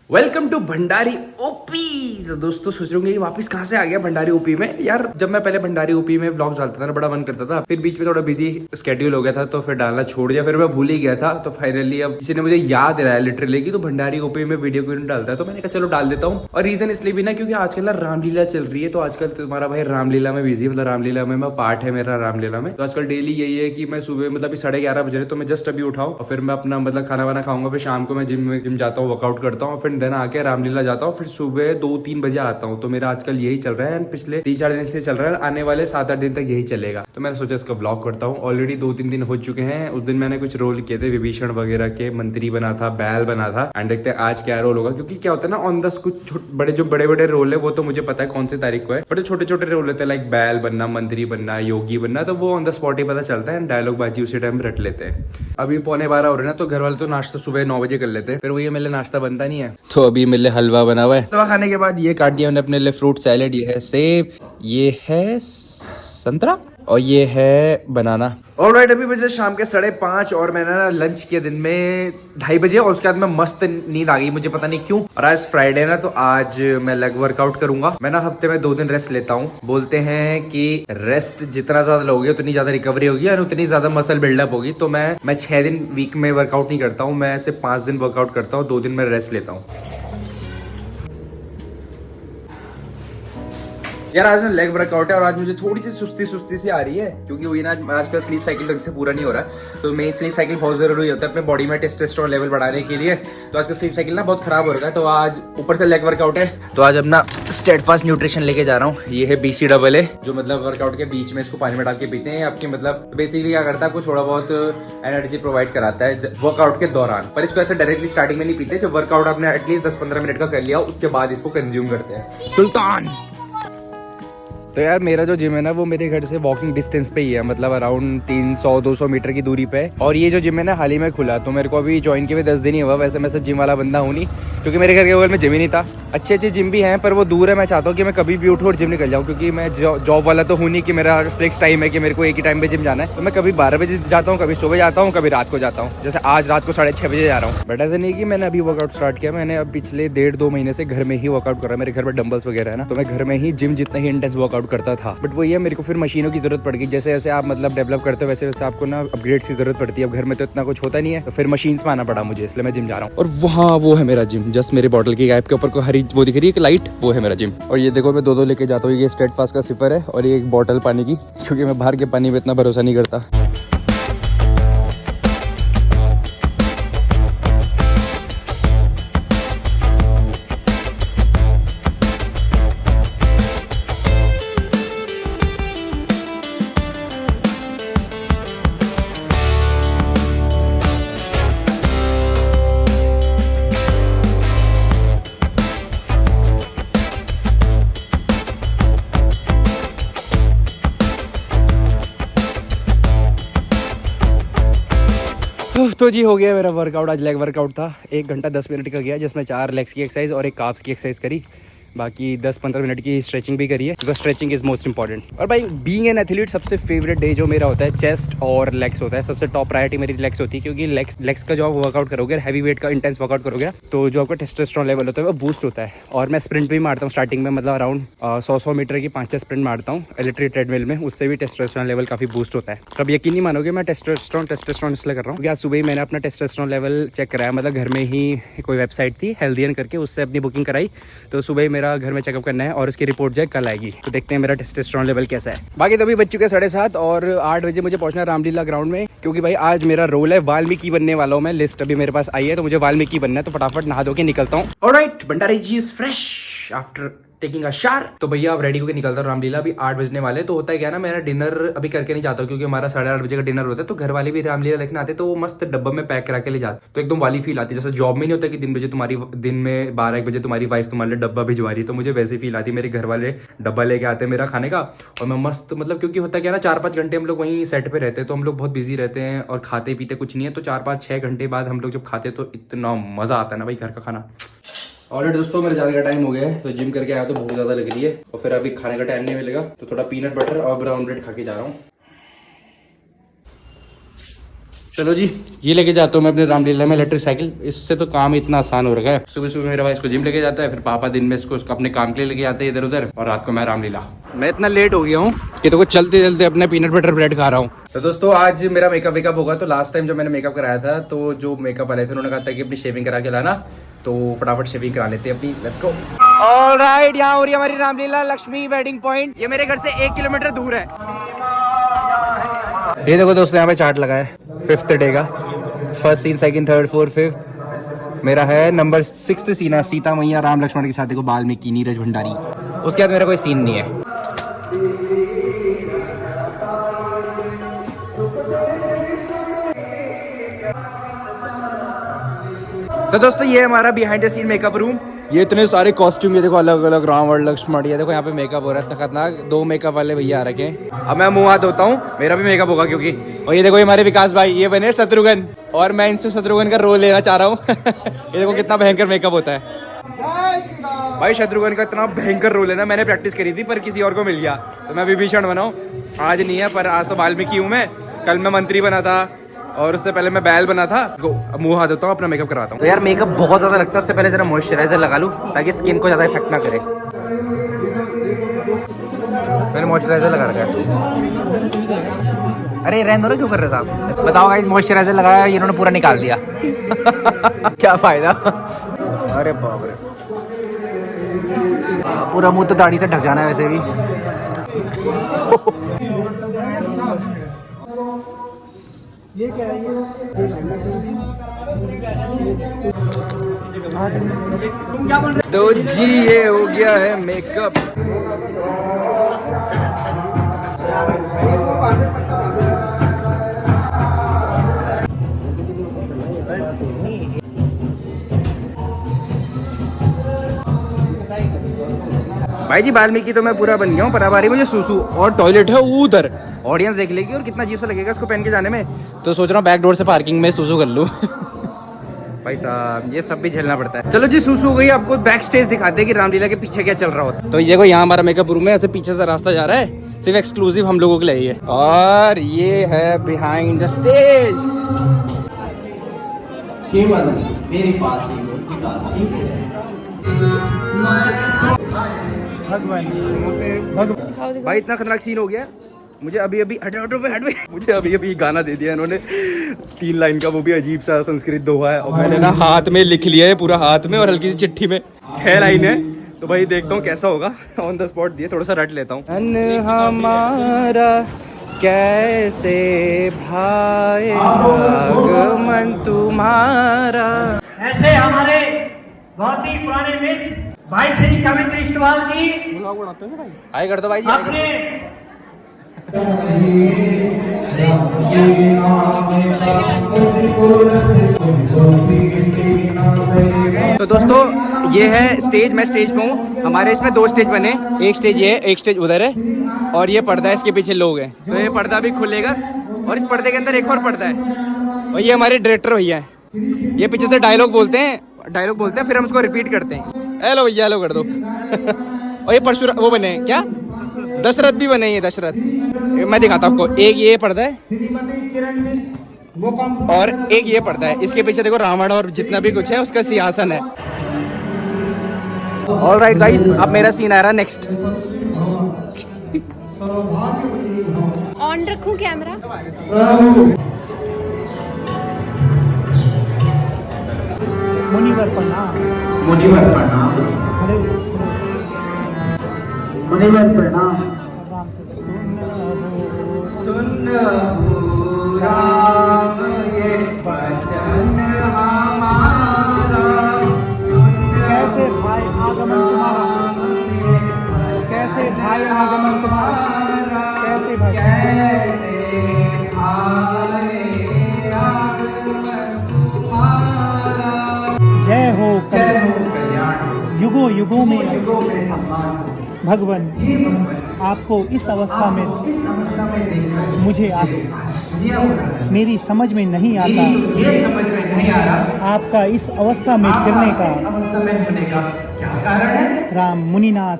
Welcome to Bhandari OP. तो दोस्तों सोच रहे होंगे वापस कहाँ से आ गया भंडारी ओपी में। यार जब मैं पहले भंडारी ओपी में व्लॉग डालता था ना, बड़ा मन करता था, फिर बीच में थोड़ा बिजी स्केड्यूल हो गया था तो फिर डालना छोड़ दिया, फिर मैं भूल ही गया था। तो फाइनली अब किसी ने मुझे याद दिलाया लिटरली कि तो भंडारी ओपी में वीडियो क्यों नहीं डालता है, तो मैंने कहा चलो डाल देता हूँ। और रीजन इसलिए भी ना क्योंकि आजकल ना रामलीला चल रही है, तो आजकल तुम्हारा भाई रामलीला में बिजी, मतलब रामलीला में मैं पार्ट है मेरा रामलीला में। तो आजकल डेली यही है कि मैं सुबह मतलब 11:30 बजे तो मैं जस्ट अभी उठाऊँ और फिर मैं अपना मतलब खाना वाना खाऊंगा, फिर शाम को मैं जिम जाता हूँ, वर्कआउट करता हूँ, फिर दिन आके रामलीला जाता हूँ, फिर सुबह 2-3 बजे आता हूँ। तो मेरा आजकल यही चल रहा है, पिछले 3-4 दिन से चल रहा है, आने वाले 7-8 दिन तक यही चलेगा। तो मैंने सोचा इसका ब्लॉग करता हूँ। ऑलरेडी 2-3 दिन हो चुके हैं। उस दिन मैंने कुछ रोल किए थे, विभीषण वगैरह के मंत्री बना था, बैल बना था। एंड देखते हैं आज क्या रोल होगा, क्योंकि क्या होता है ना ऑन द कुछ बड़े बड़े रोल है वो तो मुझे पता है कौन सी तारीख को है, बट छोटे छोटे रोल होते हैं लाइक बैल बनना, मंत्री बनना, योगी बनना, तो वो ऑन द स्पॉट ही पता चलता है। डायलॉग बाजी उसी टाइम रट लेते हैं। अभी 11:15 हो रहे ना, तो घर वाले तो नाश्ता सुबह 9 बजे कर लेते हैं, फिर वो ये मेरे नाश्ता बनता नहीं है, तो अभी मेरे लिए हलवा बना हुआ है। हलवा खाने के बाद ये काट दिया मैंने अपने लिए फ्रूट सैलेड। ये है सेब, ये है संतरा और ये है बनाना। ऑलराइट, अभी बजे शाम के 5:30 और मैंने ना लंच किया दिन में 2:30 बजे, और उसके बाद मैं मस्त नींद आ गई, मुझे पता नहीं क्यों। और आज फ्राइडे ना, तो आज मैं लेग वर्कआउट करूंगा। मैं ना हफ्ते में 2 दिन रेस्ट लेता हूँ। बोलते हैं कि रेस्ट जितना ज्यादा लोगे उतनी ज्यादा रिकवरी होगी और उतनी ज्यादा मसल बिल्डअप होगी। तो मैं 6 दिन वीक में वर्कआउट नहीं करता हूँ, मैं सिर्फ 5 दिन वर्कआउट करता हूँ, 2 दिन में रेस्ट लेता हूँ। यार आज ना लेग वर्कआउट है और आज मुझे थोड़ी सी सुस्ती सी आ रही है, क्योंकि वही ना आजकल स्लीप साइकिल ढंग से पूरा नहीं हो रहा है। तो मेन स्लीप साइकिल बहुत जरूरी होता है अपने बॉडी में टेस्टोस्टेरोन लेवल बढ़ाने के लिए। तो आजकल स्लीप साइकिल ना बहुत खराब हो रहा है, तो आज ऊपर से लेग वर्कआउट है। तो आज अपना स्टेडफास्ट न्यूट्रिशन लेके जा रहा हूँ। ये है BCAA, जो मतलब वर्कआउट के बीच में इसको पानी में डाल के पीते हैं। आपकी मतलब बेसिकली क्या करता है, आपको थोड़ा बहुत एनर्जी प्रोवाइड कराता है वर्कआउट के दौरान, पर इसको ऐसे डायरेक्टली स्टार्टिंग में नहीं पीते। जब वर्कआउट आपने एटलीस्ट 10-15 मिनट का कर लिया उसके बाद इसको कंज्यूम करते हैं। सुल्तान। तो यार मेरा जो जिम है ना वो मेरे घर से वॉकिंग डिस्टेंस पे ही है, मतलब अराउंड 300-200 मीटर की दूरी पे। और ये जो जिम है ना हाल ही में खुला, तो मेरे को अभी ज्वाइन किए हुए 10 दिन ही हुआ। वैसे मैं जिम वाला बंदा हूँ नहीं, क्योंकि मेरे घर के बगल में जिम ही नहीं था। अच्छे जिम भी हैं पर वो दूर है। मैं चाहता हूँ कि मैं कभी भी उठूँ और जिम निकल जाऊँ, क्योंकि मैं जॉब वाला तो हूँ नहीं कि मेरा फिक्स टाइम है कि मेरे को एक ही टाइम पे जिम जाना है। तो मैं कभी 12 बजे जाता हूँ, कभी सुबह जाता हूँ, कभी रात को जाता हूँ। जैसे आज रात को 6:30 बजे जा रहा हूँ। बट ऐसा नहीं कि मैंने अभी वर्कआउट स्टार्ट किया, मैंने अब पिछले 1.5-2 महीने से घर में ही वर्कआउट कर रहा है। मेरे घर में डंबल्स वगैरह है ना, तो मैं घर में ही जिम जितना ही इंटेंस वर्कआउट करता था। बट वो ये मेरे को फिर मशीनों की जरूरत पड़ गई। जैसे जैसे आप मतलब डेवलप करते हो वैसे वैसे आपको ना अपग्रेड्स की जरूरत पड़ती है। अब घर में तो इतना कुछ होता नहीं है, तो फिर मशीन्स में आना पड़ा मुझे, इसलिए मैं जिम जा रहा हूँ। और वहाँ वो है मेरा जिम, जस्ट मेरे बॉटल की गैप के ऊपर को हरी वो दिख रही है कि लाइट, वो है मेरा जिम। और ये देखो मैं 2-2 लेके जाता हूँ। ये स्टेडफास्ट का सिपर है और ये एक बॉटल पानी की, क्योंकि मैं बाहर के पानी में इतना भरोसा नहीं करता। तो जी हो गया मेरा वर्कआउट। आज लेग वर्कआउट था, 1 घंटा 10 मिनट का गया, जिसमें 4 लेग्स की एक्सरसाइज और 1 काफ्स की एक्सरसाइज करी। बाकी 10-15 मिनट की स्ट्रेचिंग भी करी है, because stretching is most important. और भाई बीइंग एन एथलीट सबसे फेवरेट डे जो मेरा होता है चेस्ट और लेग्स होता है। सबसे टॉप प्रायोरिटी मेरी लेग्स होती है, क्योंकि लेग्स का जो आप वर्कआउट करोगे, हैवी वेट का इंटेंस वर्कआउट करोगे, तो जो आपका टेस्टोस्टेरोन लेवल होता है वो बूस्ट होता है। और मैं स्प्रिंट भी मारता हूँ स्टार्टिंग में, मतलब अराउंड 100 मीटर की 5-6 स्प्रिंट मारता हूँ इलेक्ट्रिक ट्रेडमिल में, उससे भी टेस्टोस्टेरोन लेवल काफी बूस्ट होता है। तो अब यकीन नहीं मानोगे मैं टेस्टोस्टेरोन इसलिए कर रहा हूँ क्योंकि आज सुबह ही मैंने अपना टेस्टोस्टेरोन लेवल चेक कराया। मतलब घर में ही कोई वेबसाइट थी हेल्दियन करके, उससे अपनी बुकिंग कराई। तो सुबह ही मेरा घर में चेकअप करना है और उसकी रिपोर्ट जो है कल आएगी। तो देखते हैं मेरा टेस्टोस्टेरोन लेवल कैसा है। बाकी तो अभी बज चुके 7:30 और 8 बजे मुझे पहुंचना है रामलीला ग्राउंड में, क्योंकि भाई आज मेरा रोल है वाल्मीकि बनने वाला हूँ मैं। लिस्ट अभी मेरे पास आई है, तो मुझे वाल्मीकि बनना है, तो फटाफट नहा धो के निकलता हूँ। Alright, Bhandari ji is fresh after taking a shower. तो भैया अब रेडी होकर निकलता हूँ रामलीला। अभी 8 बजने वाले। तो होता है क्या ना, मेरा डिनर अभी करके नहीं जाता हूँ, क्योंकि हमारा 8:30 बजे का डिनर होता है। तो घर वाले भी रामलीला देखने आते, तो वो मस्त डब्बा में पैक करा के ले जाते, तो एकदम वाली फील आती है। जैसे जॉब में नहीं होता कि दिन में 12-1 बजे तुम्हारी वाइफ तुम्हारे लिए डब्बा भिजवा रही है, तो मुझे वैसी फील आती है। मेरे घर वाले डब्बा लेके आते हैं मेरा खाने का, और मैं मस्त मतलब, क्योंकि होता क्या ना 4-5 घंटे हम लोग वहीं सेट पे रहते हैं, तो हम लोग बहुत बिजी रहते हैं और खाते पीते कुछ नहीं है। तो 4-5-6 घंटे बाद हम लोग जब खाते तो इतना मजा आता है ना भाई घर का खाना। ऑलरेडी दोस्तों मेरे जाने का टाइम हो गया है, तो जिम करके आया तो भूख ज्यादा लग रही है, और फिर अभी खाने का टाइम नहीं मिलेगा, तो थोड़ा पीनट बटर और ब्राउन ब्रेड खा के जा रहा हूँ। चलो जी, ये लेके जाता हूँ मैं अपने रामलीला में इलेक्ट्रिक साइकिल। इससे तो काम इतना आसान हो रखा है। सुबह सुबह मेरा भाई इसको जिम लेके जाता है, फिर पापा दिन में इसको अपने काम के लिए लेके जाते हैं इधर उधर, और रात को मैं रामलीला। मैं इतना लेट हो गया हूँ कि तो चलते चलते अपने पीनट बटर ब्रेड खा रहा हूँ। तो दोस्तों आज मेरा मेकअप वेकअप होगा। तो लास्ट टाइम जब मैंने मेकअप कराया था तो जो मेकअप वाले थे उन्होंने कहा था कि अपनी शेविंग करा के लाना, तो फटाफट शेविंग करा लेते हैं अपनी। Let's go. ऑलराइट, यहाँ हो रही है हमारी रामलीला लक्ष्मी वेडिंग पॉइंट। ये मेरे घर से 1 किलोमीटर दूर है। ये देखो दोस्तों, यहाँ पे चार्ट लगा है 5th डे का। First scene, second, third, fourth, 5th। मेरा है नंबर 6th सीन है, सीता मैया राम लक्ष्मण की शादी को वाल्मीकि नीरज भंडारी। उसके बाद मेरा कोई सीन नहीं है। तो दोस्तों ये हमारा behind the scene makeup room. ये इतने सारे कॉस्ट्यूम, ये देखो अलग अलग रावण लक्ष्मण। ये देखो यहाँ पे मेकअप हो रहा है खतरनाक। 2 मेकअप वाले भैया आ रखे हैं। अब मैं मुंह हाथ धोता हूँ, मेरा भी मेकअप होगा क्योंकि। और ये देखो ये हमारे विकास भाई, ये बने शत्रुघ्न, और मैं इनसे शत्रुघ्न का रोल लेना चाह रहा हूँ। ये देखो कितना भयंकर मेकअप होता है भाई। शत्रुघ्न का इतना भयंकर रोल है ना, मैंने प्रैक्टिस करी थी पर किसी और को मिल गया, तो मैं विभीषण बनाऊँ। आज नहीं है, पर आज तो वाल्मीकि हूँ मैं। कल मैं मंत्री बना था और उससे पहले मैं बैल बना था। मुंह हाथ धोता हूँ, अपना मेकअप करवाता हूँ। तो यार मेकअप बहुत ज्यादा लगता है, उससे पहले जरा मॉइस्चराइजर लगा लूँ ताकि स्किन को ज्यादा इफेक्ट ना करे। मैंने मॉइस्चराइजर लगा रखा है। अरे रहने दो ना, क्यों कर रहे साहब? बताओ गाइस, मॉइस्चराइजर लगाया, इन्होंने पूरा निकाल दिया। क्या फायदा। अरे बाप रे, पूरा मुंह तो दाढ़ी से ढक जाना है वैसे भी। ये क्या है तो जी, ये हो गया है मेकअप। भाई जी वाल्मीकि तो मैं पूरा बन गया हूँ, पर अब आ रही मुझे सूसू, और टॉयलेट है उधर। ऑडियंस देख लेगी और कितना अजीब सा लगेगा इसको पहन के जाने में। तो सोच रहा हूँ बैक डोर से पार्किंग में सूसू कर लूँ। भाई साहब ये सब भी झेलना पड़ता है। चलो जी, सूसू हो गई। आपको बैक स्टेज दिखाते हैं कि रामलीला के पीछे क्या चल रहा होता है। तो ये देखो, यहाँ हमारा मेकअप रूम है, ऐसे पीछे से रास्ता जा रहा है, सिर्फ एक्सक्लूसिव हम लोगों के लिए है। और ये है बिहाइंड द स्टेज। केवल मेरे पास ही भाई इतना खतरनाक सीन हो गया। मुझे अभी अभी मुझे अभी अभी गाना दे दिया इन्होंने 3 लाइन का, वो भी अजीब सा संस्कृत दोहा है, और मैंने ना हाथ में लिख लिया है पूरा हाथ में, और हल्की सी चिट्ठी में 6 लाइन है। तो भाई देखता हूँ कैसा होगा। ऑन द स्पॉट दिए, थोड़ा सा रट लेता हूँ। हमारा कैसे भाई आगमन तुम्हारा। ऐसे हमारे बहुत ही पुराने मित्र भाई श्री कवित्री इस्टवाल जी आए कर दो भाई जी, अपने तो दोस्तों ये है स्टेज। मैं स्टेज पे हूँ। हमारे इसमें 2 स्टेज बने, एक स्टेज ये है, एक स्टेज उधर है, और ये पर्दा है, इसके पीछे लोग हैं। तो ये पर्दा भी खुलेगा, और इस पर्दे के अंदर एक और पर्दा है, और ये हमारे डायरेक्टर भैया हैं। ये पीछे से डायलॉग बोलते हैं, फिर हम उसको रिपीट करते हैं। हेलो भैया, हेलो कर दो। और ये परशुराम वो बने क्या, दशरथ भी बने। ये दशरथ मैं दिखाता हूँ आपको। एक ये पर्दा है और एक ये पर्दा है। इसके पीछे देखो रावण और जितना भी कुछ है उसका सिंहासन है। ऑलराइट गाइस, अब मेरा सीन आ रहा है नेक्स्ट। ऑन रखूं कैमरा? मुनिवर प्रणाम। मुनिवर प्रणाम। मुनिवर प्रणाम। सुन राम ये वचन हमारा। कैसे भाई आगमन तुम्हारा, कैसे भाई आगमन तुम्हारा, कैसे भाई जय हो कल्याण, युगों युगों में सम्मान भगवान। आपको इस अवस्था में मुझे मेरी समझ में नहीं आता, आपका इस अवस्था में फिरने का क्या कारण है? राम मुनिनाथ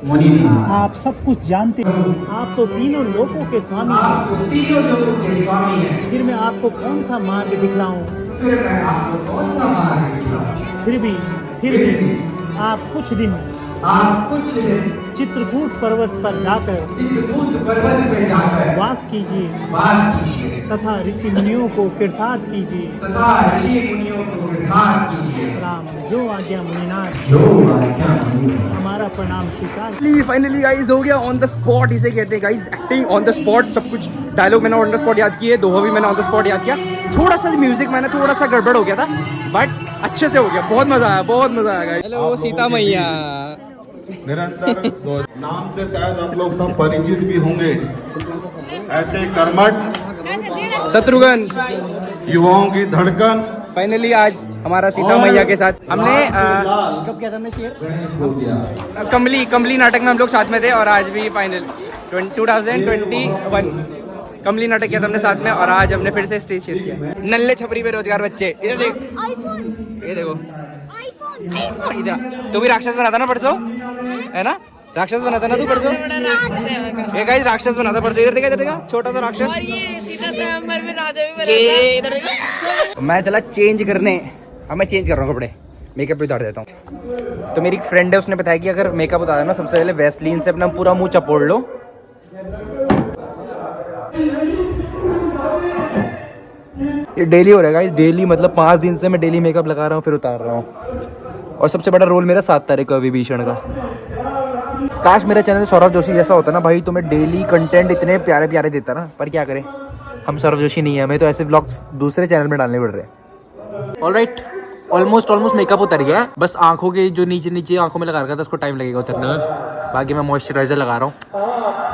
मुनिनाथ। आप सब कुछ जानते हैं, आप तो तीनों लोकों के स्वामी आप हैं। तीनों लोगों के स्वामी हैं। फिर मैं आपको कौन सा मार्ग दिखलाऊं? फिर मैं आपको कौन सा मार्ग दिखाऊं? फिर भी आप कुछ दिन आप कुछ दिन चित्रकूट पर्वत पर जाकर चित्रकूट पर्वत में जाकर वास कीजिए वास कीजिए तथा ऋषि मुनियों को तीर्थार्थ कीजिए। तथा ऋषि मुनियों को विधान कीजिए। राम जो आज्ञा मुनिनाथ। जो आज्ञा मुनिनाथ। हमारा प्रणाम स्वीकार। फाइनली गाइस हो गया ऑन द स्पॉट, इसे कहते हैं guys acting on the spot. सब कुछ डायलॉग मैंने ऑन द स्पॉट याद किए, दोहा भी मैंने ऑन द स्पॉट याद किया। थोड़ा सा म्यूजिक मैंने थोड़ा सा गड़बड़ हो गया था, बट अच्छे से हो गया। बहुत मजा आया, बहुत मजा आया। हेलो सीता मैया। निरंतर नाम से शायद आप लोग सब परिचित भी होंगे। ऐसे कर्मठ शत्रुघ्न युवाओं की धड़कन फाइनली आज हमारा सीता मैया के साथ हमने कब किया था हमने शेयर कमली नाटक में हम लोग साथ में थे, और आज भी फाइनल 2021 कमली नाटक किया था हमने साथ में, और आज हमने फिर से स्टेज शेयर किया। नल्ले छपरी बेरोजगार बच्चे, इधर देख, ये देखो आईफोन। इधर तू भी राक्षस बना था ना परसों, है ना? राक्षस बना था ना तू परसों? ये गाइस राक्षस बना था परसों। इधर देखा, इधर देखा, छोटा सा राक्षस। और ये सीता स्वयंवर में राजा भी बना। इधर देखा। मैं चला चेंज करने, अब मैं चेंज कर रहा हूँ कपड़े, मेकअप भी उतार देता हूँ। तो मेरी एक फ्रेंड है, उसने बताया कि अगर मेकअप उतारा ना, सबसे पहले वैसलीन से अपना पूरा मुंह चपोड़ लो। ये डेली हो रहा है गाइस, डेली मतलब 5 दिन से मैं डेली मेकअप लगा रहा हूँ फिर उतार रहा हूँ। और सबसे बड़ा रोल मेरा 7 तारीख का विभीषण का। काश मेरा चैनल सौरभ जोशी जैसा होता ना भाई, तो मैं डेली कंटेंट इतने प्यारे प्यारे देता ना, पर क्या करें, हम सौरभ जोशी नहीं है, हमें तो ऐसे ब्लॉग्स दूसरे चैनल में डालने पड़ रहे हैं। ऑलराइट, ऑलमोस्ट मेकअप उतर गया है, बस आंखों के जो नीचे आंखों में लगा रखा था उसको टाइम लगेगा उतरने में। बाकी मैं मॉइस्चराइजर लगा रहा हूँ।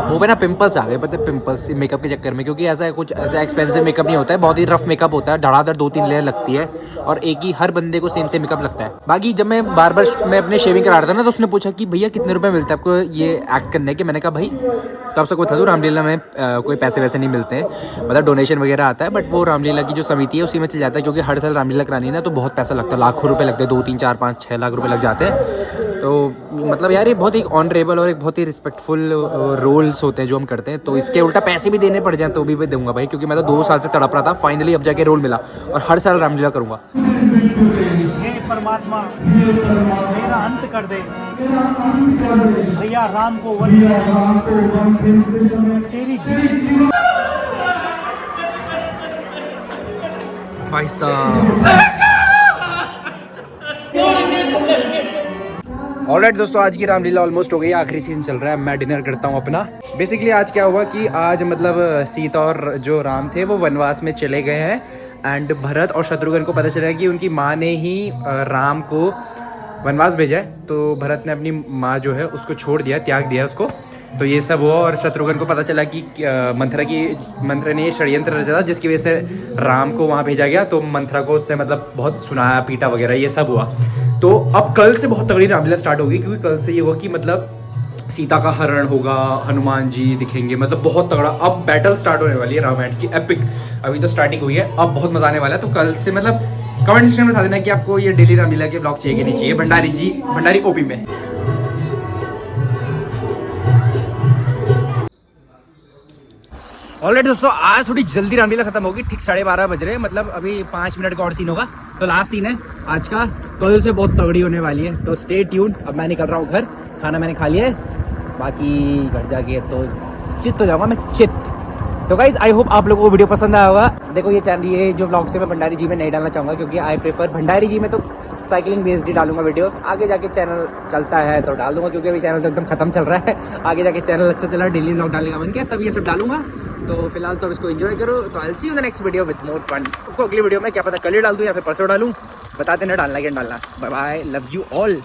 मुँह पे ना पिंपल्स आ गए, पता है, पिंपल्स मेकअप के चक्कर में, क्योंकि ऐसा कुछ ऐसा एक्सपेंसिव मेकअप नहीं होता है, बहुत ही रफ मेकअप होता है, धड़ाधड़ 2-3 लेयर लगती है, और एक ही हर बंदे को सेम मेकअप लगता है। बाकी जब मैं बार मैं अपने शेविंग करा रहा था ना, तो उसने पूछा कि भैया कितने रुपए मिलते हैं आपको ये एक्ट करने के। मैंने कहा भाई तब से कोई था, रामलीला में कोई पैसे वैसे नहीं मिलते हैं, मतलब डोनेशन वगैरह आता है, बट वो रामलीला की जो समिति है उसी में चल जाता है, क्योंकि हर साल रामलीला करानी है ना, तो बहुत पैसा लगता है, लाखों रुपए लगते हैं, 2, 3, 4, 5, 6 लाख रुपए लग जाते हैं। तो मतलब यार ये बहुत ही ऑनरेबल और एक बहुत ही रिस्पेक्टफुल रोल्स होते हैं जो हम करते हैं, तो इसके उल्टा पैसे भी देने पड़ जाए तो भी दूंगा भाई, क्योंकि मैं तो 2 साल से तड़प रहा था, फाइनली अब जाके रोल मिला, और हर साल रामलीला करूंगा। हे परमात्मा मेरा अंत कर दे, भैया राम को वन तेरी जीवन। भाई साहब ऑलराइट दोस्तों, आज की रामलीला ऑलमोस्ट हो गई, आखिरी सीजन चल रहा है, मैं डिनर करता हूँ अपना। बेसिकली आज क्या हुआ कि आज मतलब सीता और जो राम थे वो वनवास में चले गए हैं, एंड भरत और शत्रुघ्न को पता चला कि उनकी माँ ने ही राम को वनवास भेजा है, तो भरत ने अपनी माँ जो है उसको छोड़ दिया, त्याग दिया उसको। तो ये सब हुआ, और शत्रुघ्न को पता चला कि मंथरा ने ये षड्यंत्र रचा था जिसकी वजह से राम को वहाँ भेजा गया, तो मंथरा को उसने मतलब बहुत सुनाया, पीटा वगैरह, ये सब हुआ। तो अब कल से बहुत तगड़ी रामलीला स्टार्ट होगी, क्योंकि कल से ये हुआ कि मतलब सीता का हरण होगा, हनुमान जी दिखेंगे, मतलब बहुत तगड़ा अब बैटल स्टार्ट होने वाली है रामायण की, एपिक। अभी तो स्टार्टिंग हुई है, अब बहुत मजा आने वाला है। तो कल से मतलब कमेंट सेक्शन में बता देना कि आपको ये डेली रामलीला के ब्लॉग चाहिए कि नहीं चाहिए, भंडारी ओपी में। ऑलराइट दोस्तों, आज थोड़ी जल्दी रामलीला खत्म होगी, ठीक 12:30 बज रहे हैं, मतलब अभी 5 मिनट का और सीन होगा, तो लास्ट सीन है आज का। कल से बहुत तगड़ी होने वाली है, तो स्टे ट्यून। अब मैं निकल रहा हूँ घर, खाना मैंने खा लिया है, बाकी घर जाके तो चित हो जाऊंगा मैं, चित। तो गाइज आई होप आप लोगों को वीडियो पसंद आया होगा। देखो ये चैनल, ये जो ब्लॉग से मैं भंडारी जी में नहीं डालना चाहूँगा, क्योंकि आई प्रेफर भंडारी जी में तो साइकिलिंग बेस्ड ही डालूंगा वीडियोस। आगे जाके चैनल चलता है तो डाल दूंगा, क्योंकि अभी चैनल तो एकदम खत्म चल रहा है। आगे जाके चैनल अच्छा चला, डेली ब्लॉग डालने का मन किया, तब ये सब डालूंगा। तो फिलहाल तो इसको एंजॉय करो, तो I see you in the next video with more fun. आपको अगली वीडियो में क्या पता कल ही डाल दूँ या फिर परसों डालूँ, बताते ना डालना क्या डालना। Bye bye, love you all.